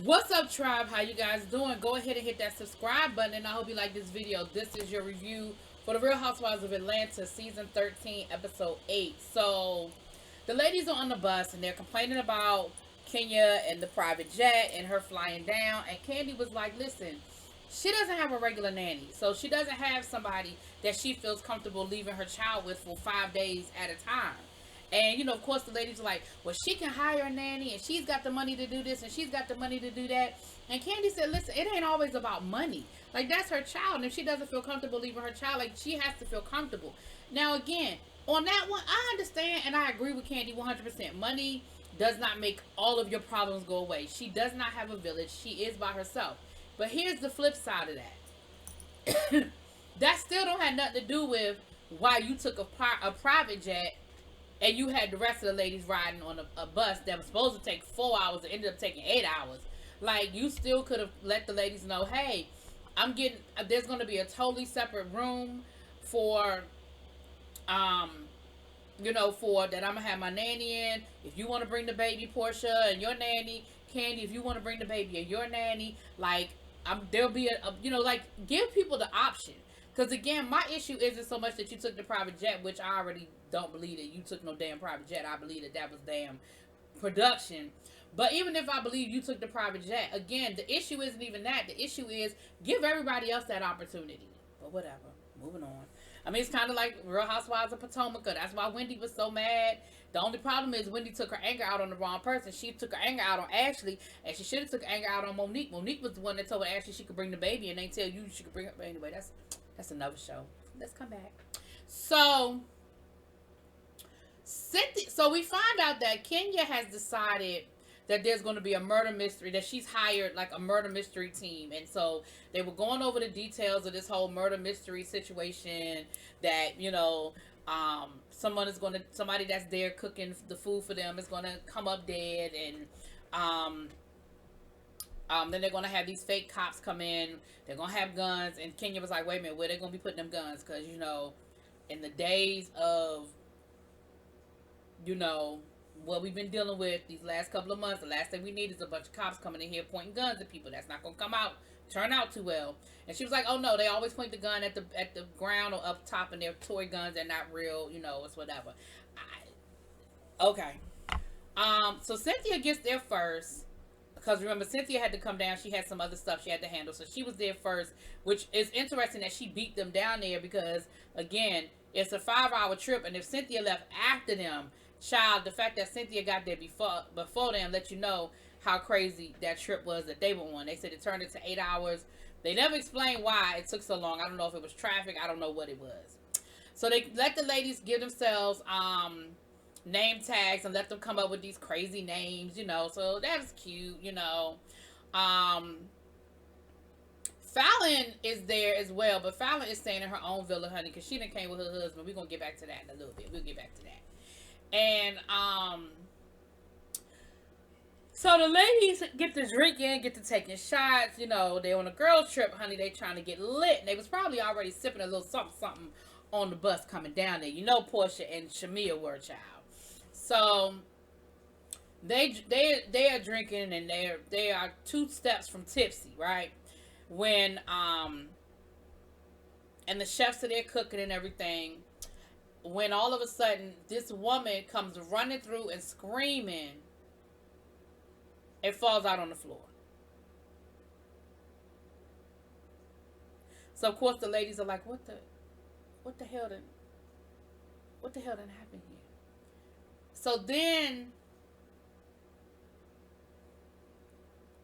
What's up, tribe? How you guys doing? Go ahead and hit that subscribe button, and I hope you like this video. This is your review for the Real Housewives of Atlanta, season 13, episode 8. So, the ladies are on the bus, and they're complaining about Kenya and the private jet and her flying down. And Candy was like, listen, she doesn't have a regular nanny. So, she doesn't have somebody that she feels comfortable leaving her child with for 5 days at a time. And, of course, the ladies are like, well, she can hire a nanny, and she's got the money to do this, and she's got the money to do that. And Candy said, listen, it ain't always about money. Like, that's her child. And if she doesn't feel comfortable leaving her child, like, she has to feel comfortable. Now, again, on that one, I understand, and I agree with Candy 100%. Money does not make all of your problems go away. She does not have a village. She is by herself. But here's the flip side of that. That still don't have nothing to do with why you took a private jet and you had the rest of the ladies riding on a bus that was supposed to take 4 hours and ended up taking 8 hours. Like, you still could have let the ladies know, hey, there's going to be a totally separate room for, for that I'm going to have my nanny in. If you want to bring the baby, Portia, and your nanny, Candy, if you want to bring the baby and your nanny, like, there'll be give people the option. Because, again, my issue isn't so much that you took the private jet, which I already don't believe that you took no damn private jet. I believe that was damn production. But even if I believe you took the private jet, again, the issue isn't even that. The issue is give everybody else that opportunity. But whatever. Moving on. I mean, it's kind of like Real Housewives of Potomac. That's why Wendy was so mad. The only problem is Wendy took her anger out on the wrong person. She took her anger out on Ashley, and she should have took her anger out on Monique. Monique was the one that told Ashley she could bring the baby, and they tell you she could bring her. But anyway, that's another show. Let's come back. So we find out that Kenya has decided that there's going to be a murder mystery, that she's hired like a murder mystery team. And so they were going over the details of this whole murder mystery situation, that, somebody that's there cooking the food for them is going to come up dead. And then they're going to have these fake cops come in. They're going to have guns. And Kenya was like, wait a minute, where they going to be putting them guns? Because, in the days of, what we've been dealing with these last couple of months, the last thing we need is a bunch of cops coming in here pointing guns at people. That's not going to turn out too well. And she was like, oh no, they always point the gun at the ground or up top, and they're toy guns. They're not real, it's whatever. Okay. So Cynthia gets there first. Because remember, Cynthia had to come down. She had some other stuff she had to handle. So she was there first, which is interesting that she beat them down there because, again, it's a 5-hour trip. And if Cynthia left after them, child, the fact that Cynthia got there before them let you know how crazy that trip was that they were on. They said it turned into 8 hours. They never explained why it took so long. I don't know if it was traffic. I don't know what it was. So they let the ladies give themselves name tags and let them come up with these crazy names, so that was cute. Fallon is there as well, but Fallon is staying in her own villa, honey, because she done came with her husband. We're gonna get back to that in a little bit. We'll get back to that. And so the ladies get to drinking, get to taking shots. They on a girls trip, honey. They trying to get lit. And they was probably already sipping a little something on the bus coming down there. Portia and Shamia were a child. So they are drinking, and they are 2 steps from tipsy, right? When and the chefs are there cooking and everything. When all of a sudden this woman comes running through and screaming and falls out on the floor. So of course the ladies are like, what the hell didn't happen here? So then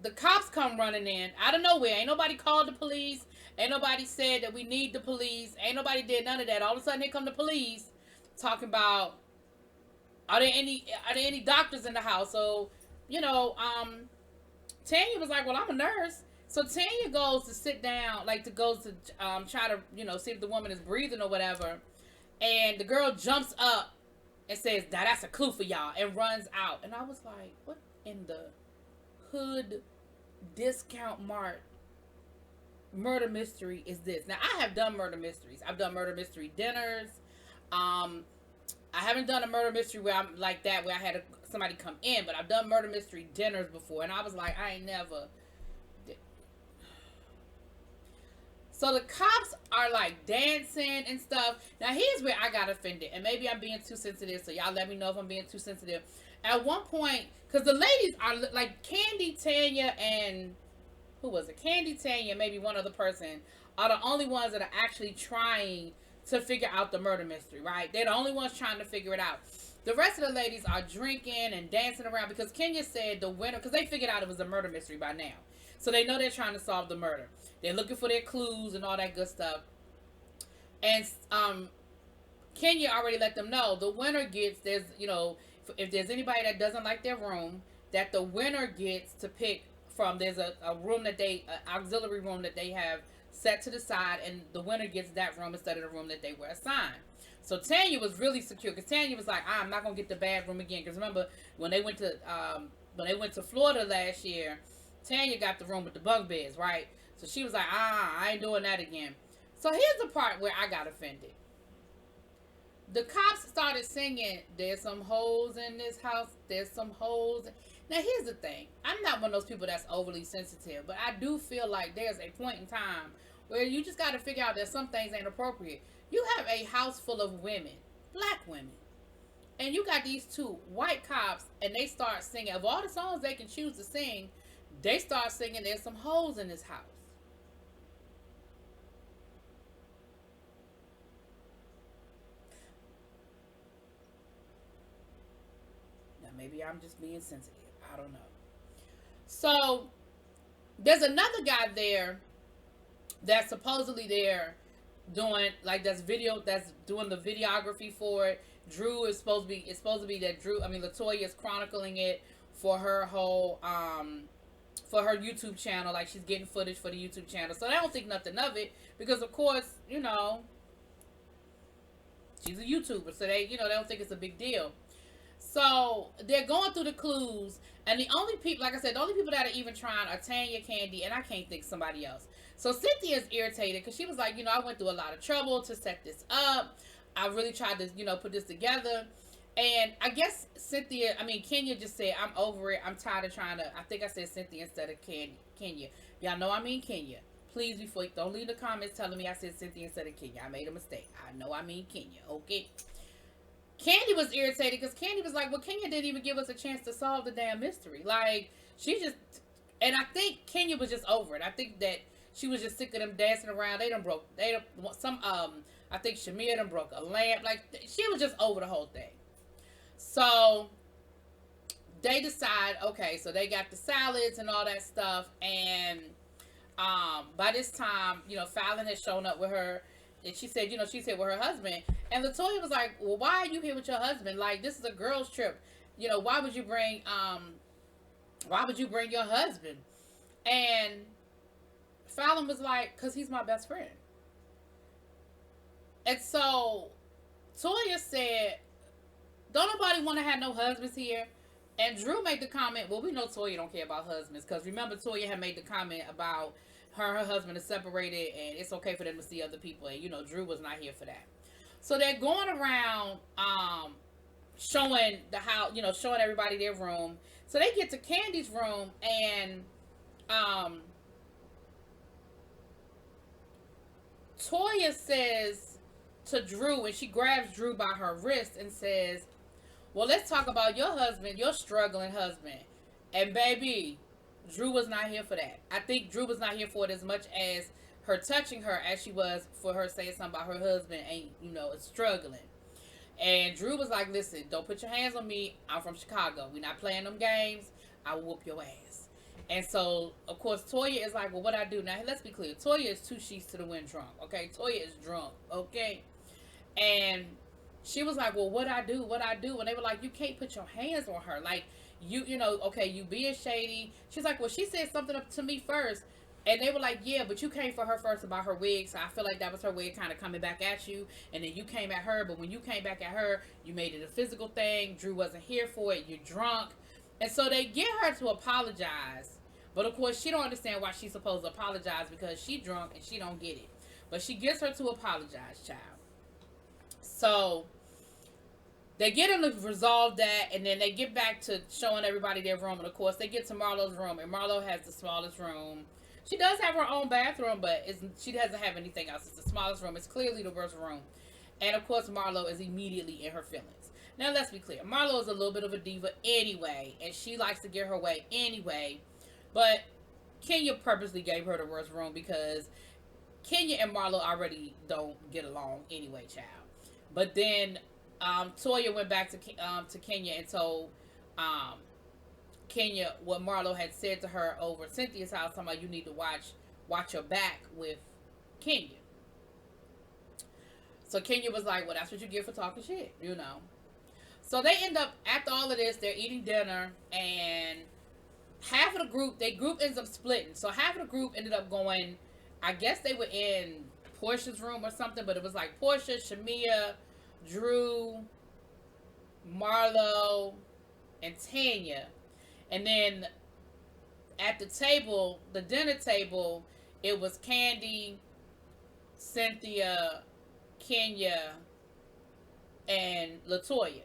the cops come running in out of nowhere. Ain't nobody called the police. Ain't nobody said that we need the police. Ain't nobody did none of that. All of a sudden here come the police talking about, are there any doctors in the house? So, Tanya was like, well, I'm a nurse. So Tanya goes to sit down, like to try to, see if the woman is breathing or whatever. And the girl jumps up and says, that's a clue for y'all, and runs out. And I was like, what in the hood discount mart murder mystery is this? Now, I have done murder mysteries. I've done murder mystery dinners. I haven't done a murder mystery where I'm like that, where I had somebody come in, but I've done murder mystery dinners before, and I was like, I ain't never. So the cops are like dancing and stuff. Now here's where I got offended, and maybe I'm being too sensitive. So y'all let me know if I'm being too sensitive. At one point, because the ladies are like Candy, Tanya, and who was it? Candy, Tanya, maybe one other person are the only ones that are actually trying to figure out the murder mystery, right? They're the only ones trying to figure it out. The rest of the ladies are drinking and dancing around because Kenya said the winner, because they figured out it was a murder mystery by now. So they know they're trying to solve the murder. They're looking for their clues and all that good stuff. And Kenya already let them know the winner gets, there's, if there's anybody that doesn't like their room, that the winner gets to pick from, there's a room that an auxiliary room that they have set to the side, and the winner gets that room instead of the room that they were assigned. So Tanya was really secure because Tanya was like, I'm not gonna get the bad room again. Because remember when they went to Florida last year, Tanya got the room with the bunk beds, right? So she was like, I ain't doing that again. So here's the part where I got offended. The cops started singing, there's some holes in this house, there's some holes. Now here's the thing. I'm not one of those people that's overly sensitive, but I do feel like there's a point in time where you just got to figure out that some things ain't appropriate. You have a house full of women, black women, and you got these two white cops, and they start singing. Of all the songs they can choose to sing, they start singing, there's some holes in this house. Now maybe I'm just being sensitive. I don't know. So there's another guy there that's supposedly there doing like that's doing the videography for it. Drew is supposed to be that Latoya is chronicling it for her whole for her YouTube channel, like she's getting footage for the YouTube channel. So they don't think nothing of it because of course, she's a YouTuber, so they don't think it's a big deal. So they're going through the clues, and the only people, like I said, the only people that are even trying are Tanya, Candy, and I can't think somebody else. So Cynthia's irritated because she was like, I went through a lot of trouble to set this up. I really tried to, put this together. And I guess Kenya just said, I'm over it. I'm tired of trying to, I think I said Cynthia instead of Kenya. Y'all know I mean Kenya. Please, don't leave the comments telling me I said Cynthia instead of Kenya. I made a mistake. I know I mean Kenya, okay? Candy was irritated because Candy was like, well, Kenya didn't even give us a chance to solve the damn mystery. Like, and I think Kenya was just over it. I think that she was just sick of them dancing around. I think Shamir done broke a lamp. Like, she was just over the whole thing. So, they decide, okay, so they got the salads and all that stuff. And by this time, Fallon has shown up with her. And she said, she's here with her husband. And Latoya was like, well, why are you here with your husband? Like, this is a girl's trip. Why would you bring your husband? And Fallon was like, because he's my best friend. And so Toya said, don't nobody want to have no husbands here. And Drew made the comment, well, we know Toya don't care about husbands. Because remember, Toya had made the comment about her husband is separated and it's okay for them to see other people, and Drew was not here for that. So they're going around showing the house, showing everybody their room. So they get to Candy's room, and Toya says to Drew, and she grabs Drew by her wrist and says, well, let's talk about your husband, your struggling husband. And baby, Drew was not here for that. I think Drew was not here for it as much as her touching her as she was for her saying something about her husband ain't, struggling. And Drew was like, listen, don't put your hands on me. I'm from Chicago. We're not playing them games. I will whoop your ass. And so, of course, Toya is like, well, what I do? Now, let's be clear. Toya is 2 sheets to the wind drunk, okay? Toya is drunk, okay? And she was like, well, what I do? And they were like, you can't put your hands on her. Like, okay, you being shady. She's like, well, she said something up to me first. And they were like, yeah, but you came for her first about her wig. So I feel like that was her way of kind of coming back at you. And then you came at her. But when you came back at her, you made it a physical thing. Drew wasn't here for it. You're drunk. And so they get her to apologize. But of course, she don't understand why she's supposed to apologize because she drunk and she don't get it. But she gets her to apologize, child. So They get them to resolve that, and then they get back to showing everybody their room. And of course, they get to Marlo's room, and Marlo has the smallest room. She does have her own bathroom, but she doesn't have anything else. It's the smallest room. It's clearly the worst room. And of course, Marlo is immediately in her feelings. Now, let's be clear. Marlo is a little bit of a diva anyway, and she likes to get her way anyway. But Kenya purposely gave her the worst room because Kenya and Marlo already don't get along anyway, child. But then Toya went back to Kenya and told um, Kenya what Marlo had said to her over Cynthia's house, talking about you need to watch your back with Kenya. So Kenya was like, well, that's what you get for talking shit, you know. So they end up, after all of this, they're eating dinner, and half of the group ends up splitting. So half of the group ended up going, I guess they were in Portia's room or something, but it was like Portia, Shamia, Drew, Marlo, and Tanya. And then at the table, the dinner table, it was Candy, Cynthia, Kenya, and LaToya.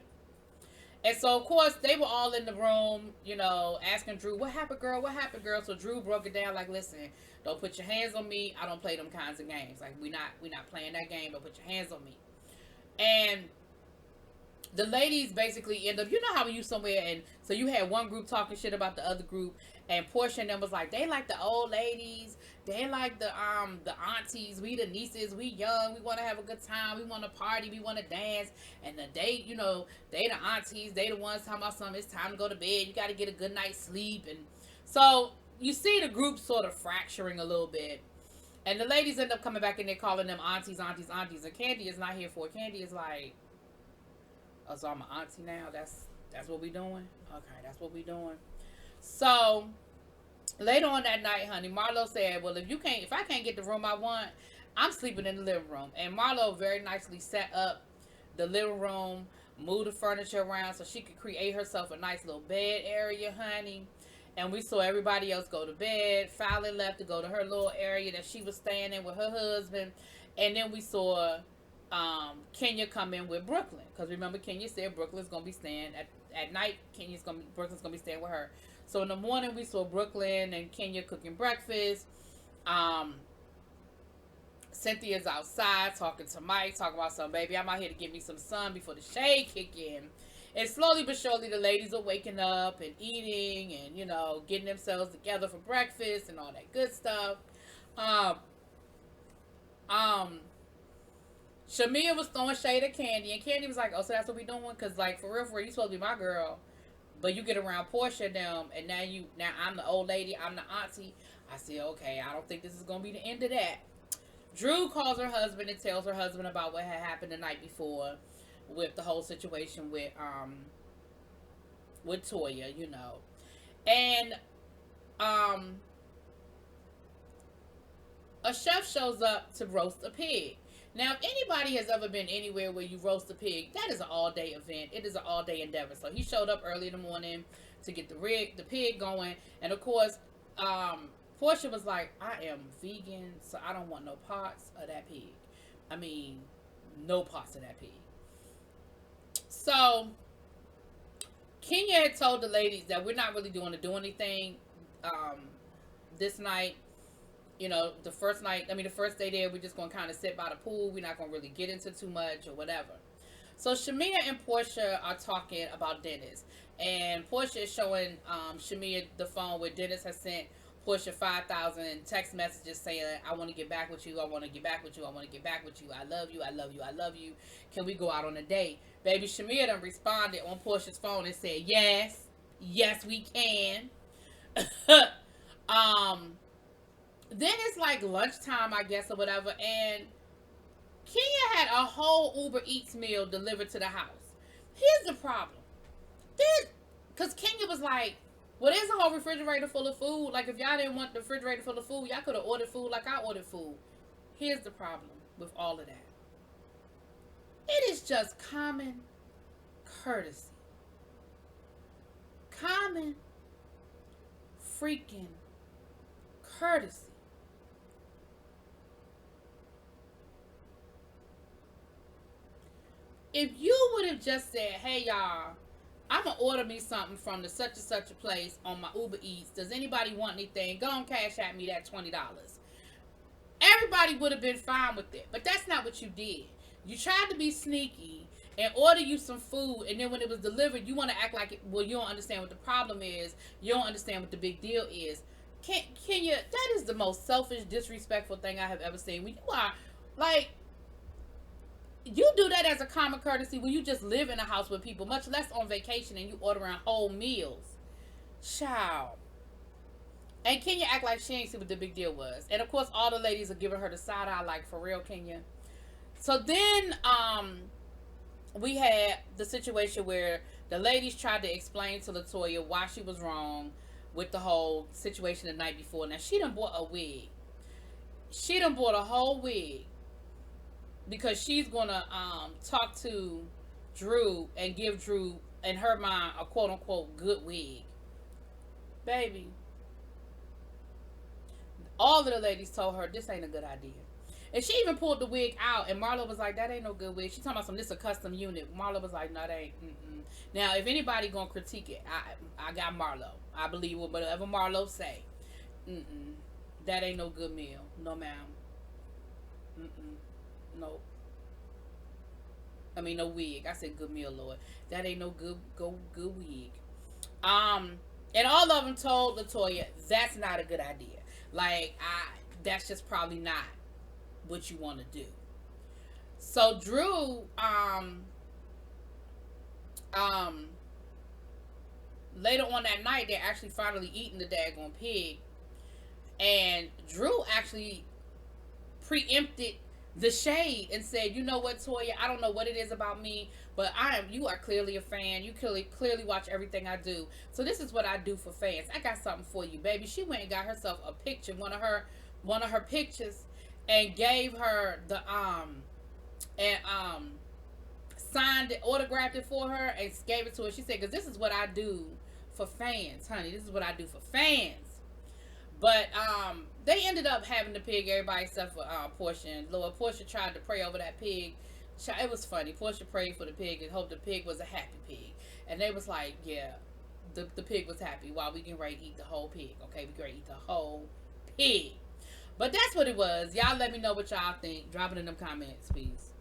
And so, of course, they were all in the room, you know, asking Drew, what happened, girl? What happened, girl? So Drew broke it down like, listen, don't put your hands on me. I don't play them kinds of games. Like, we're not playing that game, but put your hands on me. And the ladies basically end up, you know how when you somewhere, and so you had one group talking shit about the other group, and Portia and them was like, they like the old ladies, they like the aunties, we the nieces, we young, we want to have a good time, we want to party, we want to dance, and they, you know, they the aunties, they the ones talking about something, it's time to go to bed, you got to get a good night's sleep. And so you see the group sort of fracturing a little bit, and the ladies end up coming back and they're calling them aunties, aunties, aunties, and Candy is not here for it. Candy is like, oh, so I'm an auntie now? That's what we doing? Okay, that's what we doing. So later on that night, honey, Marlo said, well, if I can't get the room I want, I'm sleeping in the living room. And Marlo very nicely set up the living room, moved the furniture around so she could create herself a nice little bed area, honey. And we saw everybody else go to bed. Fallon left to go to her little area that she was staying in with her husband. And then we saw Kenya come in with Brooklyn, because remember Kenya said Brooklyn's gonna be staying at night. Brooklyn's gonna be staying with her. So in the morning we saw Brooklyn and Kenya cooking breakfast. Cynthia's outside talking to Mike, talking about some, baby, I'm out here to get me some sun before the shade kick in. And slowly but surely the ladies are waking up and eating and, you know, getting themselves together for breakfast and all that good stuff. Shamia was throwing shade at Candy, and Candy was like, oh, so that's what we doing? Because, like, for real, you supposed to be my girl, but you get around Portia and them, and now I'm the old lady, I'm the auntie. I said, okay, I don't think this is going to be the end of that. Drew calls her husband and tells her husband about what had happened the night before with the whole situation with Toya, you know. And a chef shows up to roast a pig. Now, if anybody has ever been anywhere where you roast a pig, that is an all-day event. It is an all-day endeavor. So he showed up early in the morning to get the pig going. And, of course, Portia was like, I am vegan, so I don't want no parts of that pig. I mean, no parts of that pig. So Kenya had told the ladies that we're not really doing anything this night. You know, the first day there, we're just going to kind of sit by the pool. We're not going to really get into too much or whatever. So Shamia and Portia are talking about Dennis. And Portia is showing Shamia the phone where Dennis has sent Portia 5,000 text messages saying, I want to get back with you. I want to get back with you. I want to get back with you. I love you. I love you. I love you. Can we go out on a date? Baby, Shamia done responded on Portia's phone and said, yes. Yes, we can. Then it's like lunchtime, I guess, or whatever, and Kenya had a whole Uber Eats meal delivered to the house. Here's the problem. Because Kenya was like, well, there's a whole refrigerator full of food. Like, if y'all didn't want the refrigerator full of food, y'all could have ordered food like I ordered food. Here's the problem with all of that. It is just common courtesy. Common freaking courtesy. if you would have just said, hey y'all, I'm gonna order me something from the such and such a place on my Uber Eats. Does anybody want anything? Go on, cash at me that $20. Everybody would have been fine with it. But that's not what you did. You tried to be sneaky and order you some food, and then when it was delivered, you want to act like, well, you don't understand what the problem is. You don't understand what the big deal is. Kenya, that is the most selfish, disrespectful thing I have ever seen. When you are, like, you do that as a common courtesy when you just live in a house with people, much less on vacation, and you ordering whole meals. Child. And Kenya act like she ain't see what the big deal was. And of course, all the ladies are giving her the side eye, like, for real, Kenya. So then, we had the situation where the ladies tried to explain to LaToya why she was wrong with the whole situation the night before. Now, she done bought a wig. She done bought a whole wig because she's gonna talk to Drew and give Drew, in her mind, a quote-unquote good wig. Baby, all of the ladies told her this ain't a good idea. And she even pulled the wig out, and Marlo was like, that ain't no good wig. She talking about this a custom unit. Marlo was like, no, that ain't. Now, if anybody gonna critique it, I got Marlo. I believe whatever Marlo say. That ain't no good meal. No, ma'am. No. I mean, no wig. I said good meal, Lord. That ain't no good wig. And all of them told LaToya, that's not a good idea. Like, that's just probably not what you want to do. So Drew, later on that night, they're actually finally eating the daggone pig, and Drew actually preempted the shade and said, you know what, Toya, I don't know what it is about me, but you are clearly a fan. You clearly watch everything I do. So this is what I do for fans. I got something for you, baby. She went and got herself a picture, one of her pictures, and gave her the signed it, autographed it for her, and gave it to her. She said, because this is what I do for fans, honey. This is what I do for fans. But they ended up having the pig, everybody except for Portia. And Lord, Portia tried to pray over that pig. It was funny. Portia prayed for the pig and hoped the pig was a happy pig. And they was like, yeah, the pig was happy while we can ready to eat the whole pig. Okay, we can ready to eat the whole pig. But that's what it was. Y'all let me know what y'all think. Drop it in them comments, please.